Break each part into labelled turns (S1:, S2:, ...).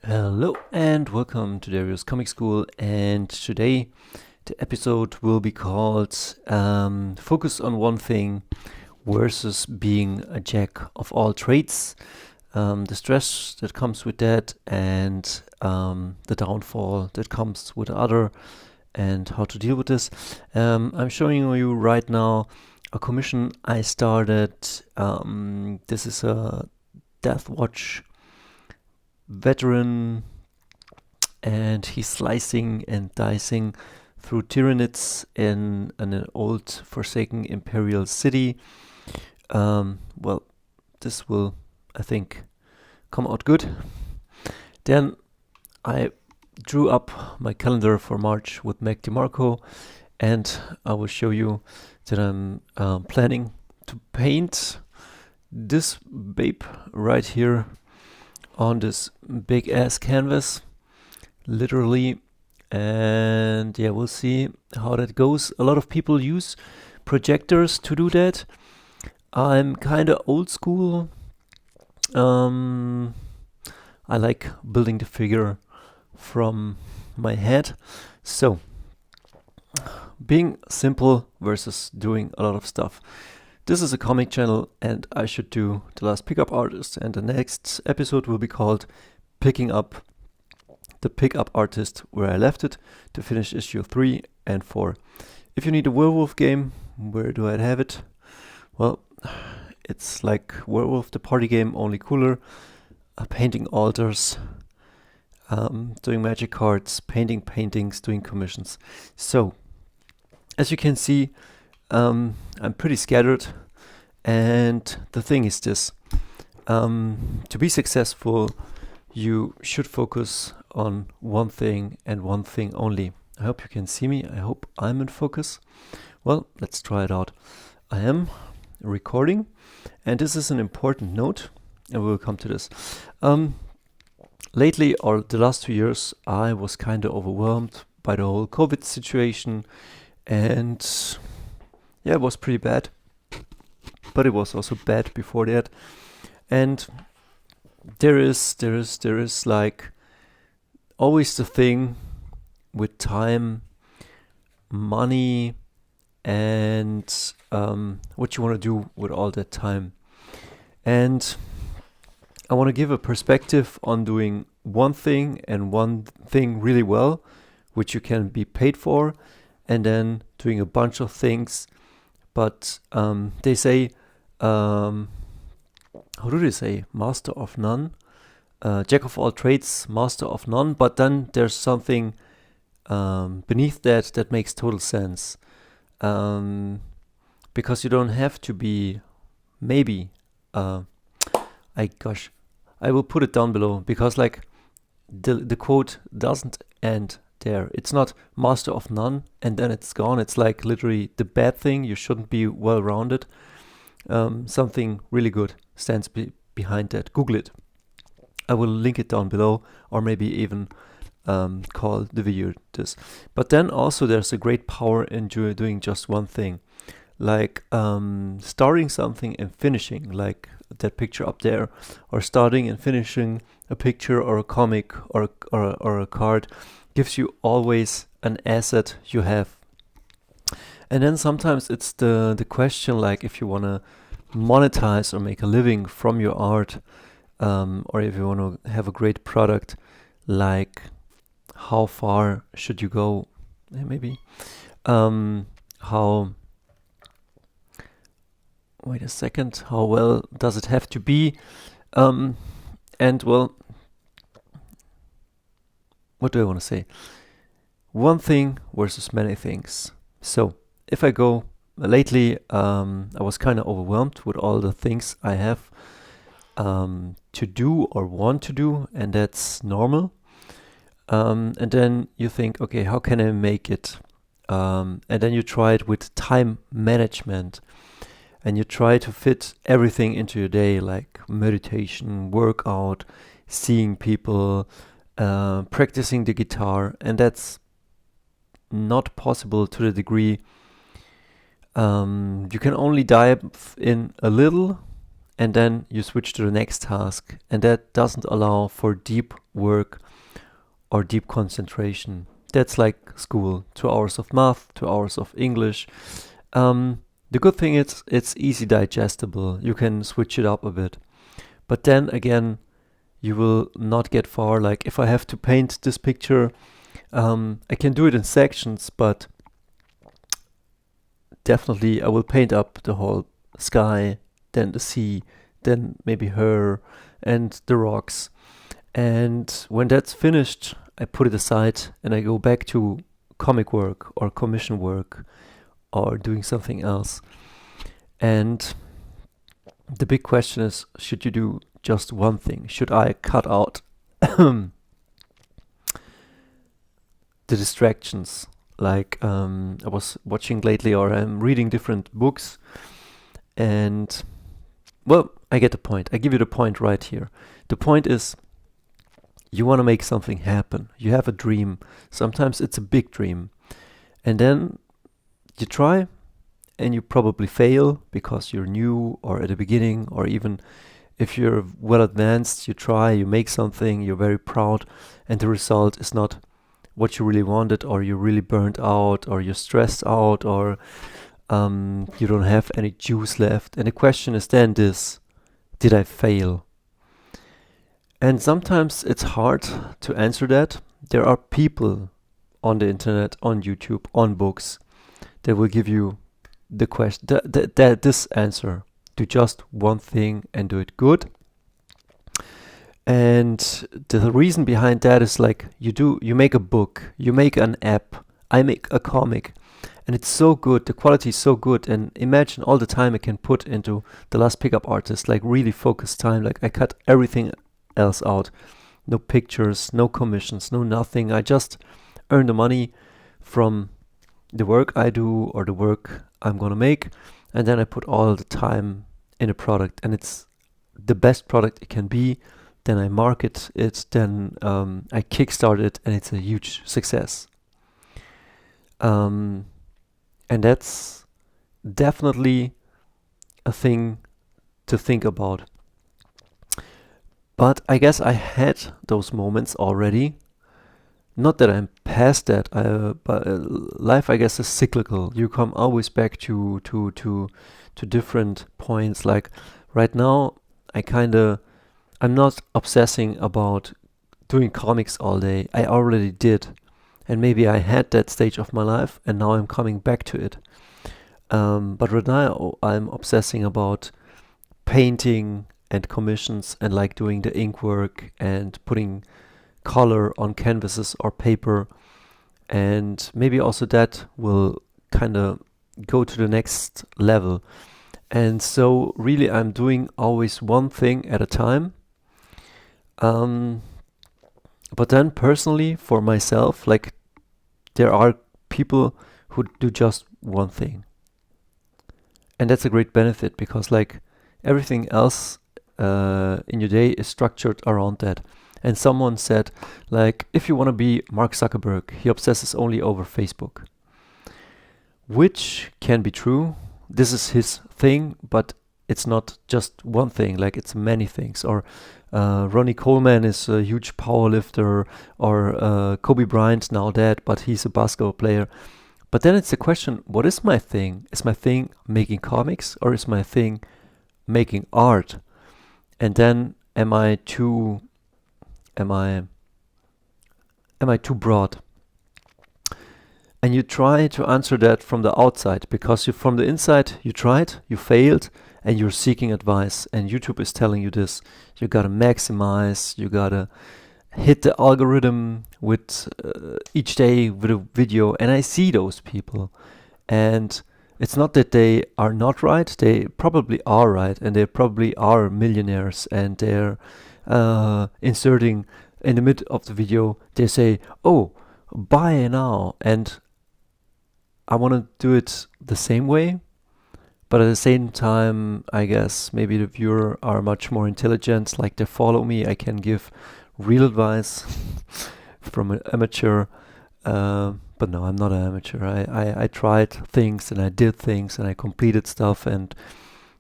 S1: Hello and welcome to Dario's Comic School, and today the episode will be called Focus on One Thing versus Being a Jack of All Trades, the stress that comes with that, and the downfall that comes with the other, and how to deal with this. I'm showing you right now a commission I started. This is a Death Watch veteran, and he's slicing and dicing through Tyranids in an old forsaken imperial city. Well, this will, I think, come out good. Then I drew up my calendar for March with Mac DeMarco, and I will show you that I'm planning to paint this babe right here on this big ass canvas, literally. And yeah, we'll see how that goes. A lot of people use projectors to do that. I'm kind of old school. I like building the figure from my head. So, being simple versus doing a lot of stuff. This is a comic channel, and I should do The Last Pickup Artist, and the next episode will be called Picking Up the Pickup Artist, where I left it to finish issue 3 and 4. If you need a werewolf game, where do I have it? Well, it's like Werewolf the party game, only cooler. Painting altars, doing magic cards, painting paintings, doing commissions. So, as you can see, I'm pretty scattered, and the thing is this: to be successful, you should focus on one thing and one thing only. I hope you can see me. I hope I'm in focus. Well, let's try it out. I am recording, and this is an important note, and we'll come to this. Lately, or the last 2 years, I was kind of overwhelmed by the whole COVID situation, and yeah, it was pretty bad, but it was also bad before that. And there is like always the thing with time, money, and what you want to do with all that time. And I want to give a perspective on doing one thing and one thing really well, which you can be paid for, and then doing a bunch of things. But they say, how do they say? Master of none, jack of all trades, master of none. But then there's something beneath that makes total sense, because you don't have to be. Maybe, I will put it down below, because like the quote doesn't end there. It's not master of none and then it's gone. It's like literally the bad thing. You shouldn't be well-rounded. Something really good stands behind that. Google it. I will link it down below, or maybe even call the video this. But then also there's a great power in doing just one thing, like starting something and finishing, like that picture up there, or starting and finishing a picture or a comic or a card gives you always an asset you have. And then sometimes it's the question, like if you want to monetize or make a living from your art, or if you want to have a great product, like how far should you go? Maybe wait a second, how well does it have to be? And well, what do I want to say? One thing versus many things. So if I go lately, I was kind of overwhelmed with all the things I have to do or want to do, and that's normal. And then you think, okay, how can I make it? And then you try it with time management, and you try to fit everything into your day, like meditation, workout, seeing people, practicing the guitar, and that's not possible to the degree. You can only dive in a little, and then you switch to the next task, and that doesn't allow for deep work or deep concentration. That's like school, 2 hours of math, 2 hours of English. The good thing is it's easy digestible. You can switch it up a bit. But then again, you will not get far. Like if I have to paint this picture, I can do it in sections, but definitely I will paint up the whole sky, then the sea, then maybe her and the rocks. And when that's finished, I put it aside and I go back to comic work or commission work or doing something else. And the big question is, should you do just one thing? Should I cut out the distractions? Like I was watching lately, or I'm reading different books, and well, I get the point. I give you the point right here. The point is, you want to make something happen. You have a dream. Sometimes it's a big dream. And then you try and you probably fail because you're new or at the beginning, or even if you're well advanced, you try, you make something, you're very proud, and the result is not what you really wanted, or you're really burnt out, or you're stressed out, or you don't have any juice left. And the question is then this: did I fail? And sometimes it's hard to answer that. There are people on the internet, on YouTube, on books that will give you the question, this answer: do just one thing and do it good. And the reason behind that is like you make a book, you make an app, I make a comic, and it's so good, the quality is so good, and imagine all the time I can put into The Last Pickup Artist, like really focused time. Like I cut everything else out. No pictures, no commissions, no nothing. I just earn the money from the work I do or the work I'm gonna make, and then I put all the time in a product, and it's the best product it can be. Then I market it, then I kickstart it, and it's a huge success. And that's definitely a thing to think about. But I guess I had those moments already. Not that I'm past that, but life, I guess, is cyclical. You come always back to different points. Like right now, I'm not obsessing about doing comics all day. I already did. And maybe I had that stage of my life, and now I'm coming back to it. But right now, I'm obsessing about painting and commissions, and like doing the ink work and putting color on canvases or paper. And maybe also that will kind of go to the next level. And so really I'm doing always one thing at a time. But then personally, for myself, like there are people who do just one thing. And that's a great benefit, because like everything else in your day is structured around that. And someone said, like, if you want to be Mark Zuckerberg, he obsesses only over Facebook. Which can be true. This is his thing, but it's not just one thing, like it's many things. Or Ronnie Coleman is a huge power lifter, or Kobe Bryant, now dead, but he's a basketball player. But then it's the question, what is my thing? Is my thing making comics, or is my thing making art? And then am I too broad? And you try to answer that from the outside, because from the inside you tried, you failed, and you're seeking advice, and YouTube is telling you this: you gotta maximize, you gotta hit the algorithm with each day with a video. And I see those people, and it's not that they are not right, they probably are right, and they probably are millionaires, and they're inserting in the mid of the video, they say, oh, buy now. And I want to do it the same way, but at the same time, I guess maybe the viewer are much more intelligent, like they follow me, I can give real advice from an amateur. But no, I'm not an amateur. I tried things, and I did things, and I completed stuff, and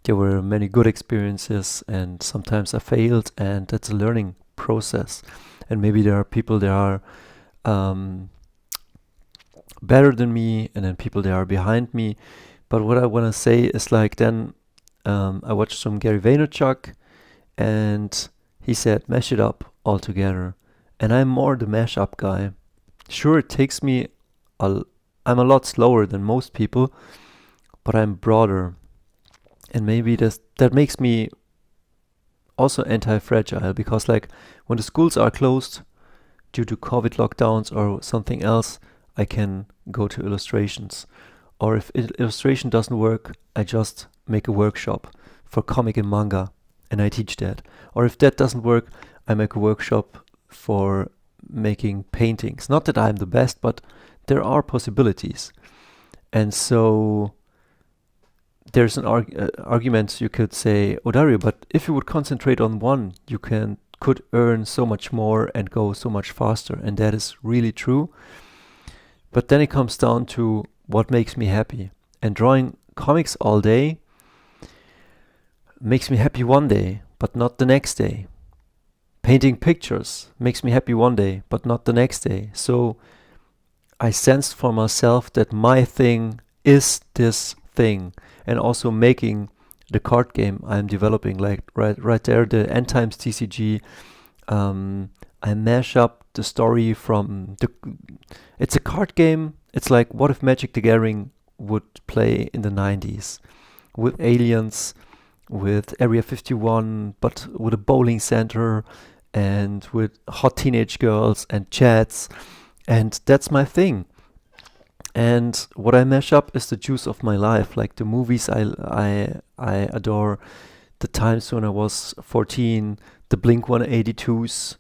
S1: There were many good experiences, and sometimes I failed, and that's a learning process. And maybe there are people that are better than me, and then people that are behind me. But what I want to say is like then I watched some Gary Vaynerchuk, and he said mash it up all together. And I'm more the mash up guy. Sure, it takes me I'm a lot slower than most people, but I'm broader. And maybe that makes me also anti-fragile, because like when the schools are closed due to COVID lockdowns or something else, I can go to illustrations. Or if illustration doesn't work, I just make a workshop for comic and manga, and I teach that. Or if that doesn't work, I make a workshop for making paintings. Not that I'm the best, but there are possibilities. And so there's an argument you could say, oh Dario, but if you would concentrate on one, you could earn so much more and go so much faster. And that is really true. But then it comes down to what makes me happy. And drawing comics all day makes me happy one day, but not the next day. Painting pictures makes me happy one day, but not the next day. So I sensed for myself that my thing is this thing. And also making the card game I'm developing, like right there, the End Times TCG. I mash up the story from it's a card game. It's like what if Magic the Gathering would play in the 90s with aliens, with Area 51, but with a bowling center and with hot teenage girls and chats. And that's my thing. And what I mash up is the juice of my life, like the movies I adore, the times when I was 14, the Blink-182s,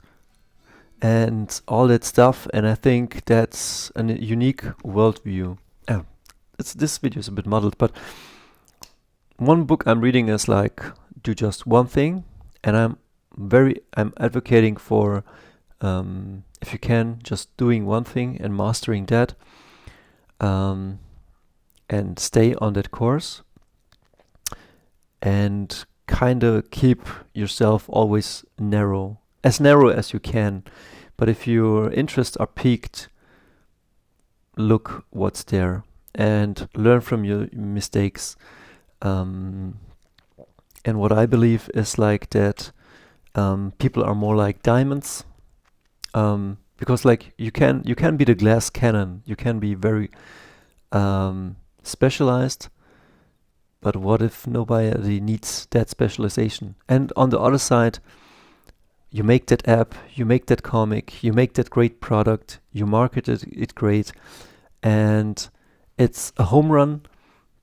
S1: and all that stuff. And I think that's a unique worldview. This video is a bit muddled, but one book I'm reading is like do just one thing, and I'm advocating for if you can, just doing one thing and mastering that. And stay on that course and kind of keep yourself always narrow as you can. But if your interests are piqued, look what's there and learn from your mistakes. And what I believe is like that people are more like diamonds. Because like you can be the glass cannon, you can be very specialized, but what if nobody needs that specialization? And on the other side, you make that app, you make that comic, you make that great product, you market it great, and it's a home run,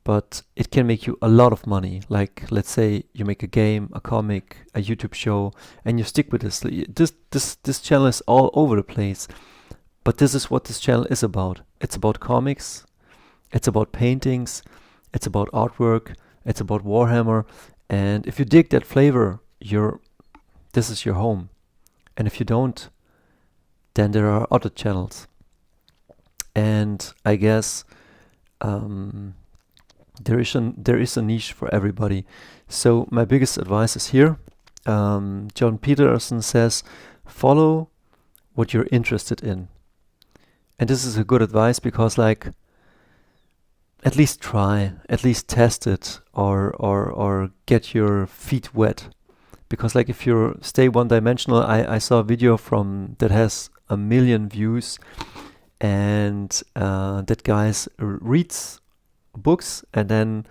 S1: but it can make you a lot of money. Like, let's say you make a game, a comic, a YouTube show, and you stick with this. This channel is all over the place, but this is what this channel is about. It's about comics, it's about paintings, it's about artwork, it's about Warhammer, and if you dig that flavor, this is your home. And if you don't, then there are other channels. And I guess there is a niche for everybody. So my biggest advice is here. John Peterson says, follow what you're interested in. And this is a good advice because like at least try, at least test it or get your feet wet. Because like if you stay one-dimensional, I saw a video that has 1 million views, and that guy reads books, and then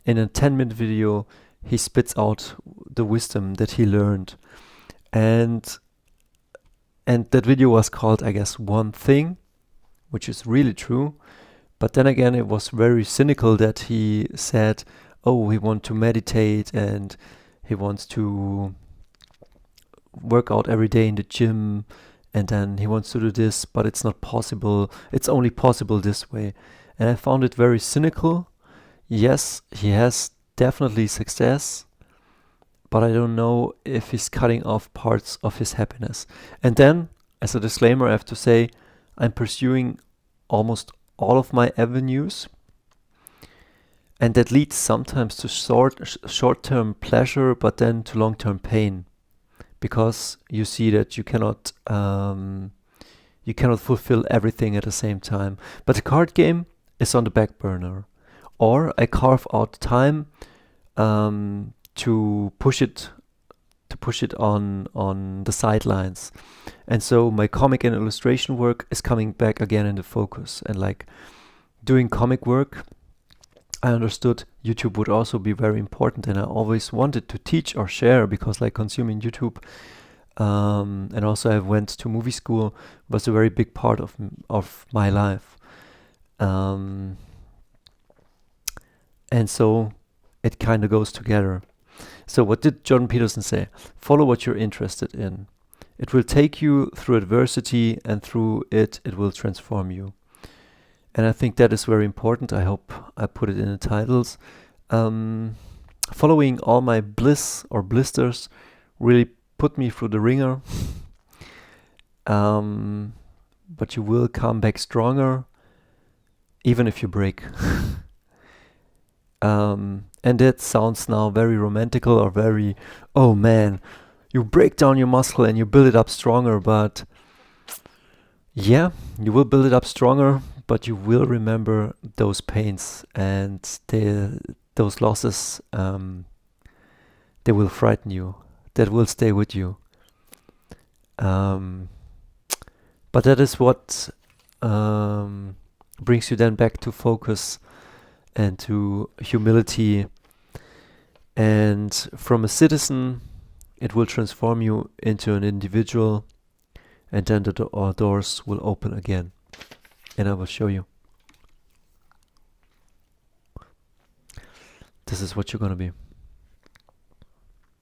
S1: in a 10-minute video he spits out the wisdom that he learned, and that video was called, I guess, One Thing, which is really true. But then again, it was very cynical that he said, oh, he wants to meditate and he wants to work out every day in the gym, and then he wants to do this, but it's not possible. It's only possible this way. And I found it very cynical. Yes, he has definitely success, but I don't know if he's cutting off parts of his happiness. And then, as a disclaimer, I have to say, I'm pursuing almost all of my avenues. And that leads sometimes to short-term pleasure, but then to long-term pain, because you see that you cannot fulfill everything at the same time. But the card game is on the back burner, or I carve out time to push it on the sidelines. And so my comic and illustration work is coming back again into focus. And like doing comic work, I understood YouTube would also be very important, and I always wanted to teach or share, because like consuming YouTube and also I went to movie school was a very big part of my life. And so it kind of goes together. So what did Jordan Peterson say? Follow what you're interested in. It will take you through adversity, and through it will transform you. And I think that is very important. I hope I put it in the titles. Following all my bliss or blisters really put me through the ringer. But you will come back stronger, even if you break. And that sounds now very romantical, or very, oh man, you break down your muscle and you build it up stronger. But yeah, you will build it up stronger, but you will remember those pains and those losses. They will frighten you. That will stay with you. But that is what brings you then back to focus and to humility. And from a citizen, it will transform you into an individual, and then the doors will open again. And I will show you. This is what you're gonna be.